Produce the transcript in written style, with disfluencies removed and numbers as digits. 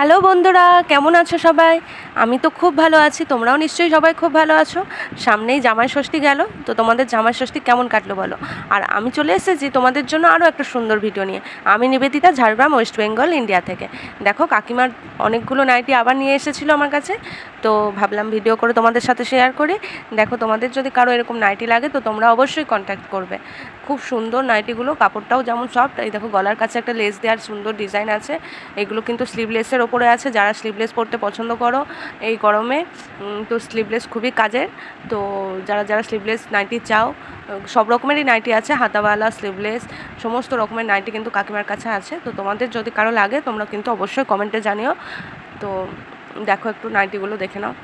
Hello বন্ধুরা, কেমন আছো সবাই? আমি তো খুব ভালো আছি, তোমরাও নিশ্চয়ই সবাই খুব ভালো আছো। সামনেই জামাই ষষ্ঠী গেল, তো তোমাদের জামাই ষষ্ঠী কেমন কাটলো বলো। আর আমি চলে এসেছি তোমাদের জন্য আরও একটা সুন্দর ভিডিও নিয়ে। আমি নিবেদিতা, ঝাড়গ্রাম, ওয়েস্ট বেঙ্গল, ইন্ডিয়া থেকে। দেখো, কাকিমার অনেকগুলো নাইটি আবার নিয়ে এসেছিলো আমার কাছে, তো ভাবলাম ভিডিও করে তোমাদের সাথে শেয়ার করি। দেখো, তোমাদের যদি কারো এরকম নাইটি লাগে তো তোমরা অবশ্যই কন্ট্যাক্ট করবে। খুব সুন্দর নাইটিগুলো, কাপড়টাও যেমন সফট। এই দেখো, গলার কাছে একটা লেস দেওয়ার সুন্দর ডিজাইন আছে। এগুলো কিন্তু স্লিভলেসের ওপরে আছে, যারা স্লিভলেস পরতে পছন্দ করো এই গরমে, তো স্লিভলেস খুবই কাজের। তো যারা যারা স্লিভলেস নাইটি চাও, সব রকমেরই নাইটি আছে, হাতাওয়ালা, স্লিভলেস, সমস্ত রকমের নাইটি কিন্তু কাকিমার কাছে আছে। তো তোমাদের যদি কারো লাগে তোমরা কিন্তু অবশ্যই কমেন্টে জানিও। তো দেখো, একটু নাইটিগুলো দেখে নাও।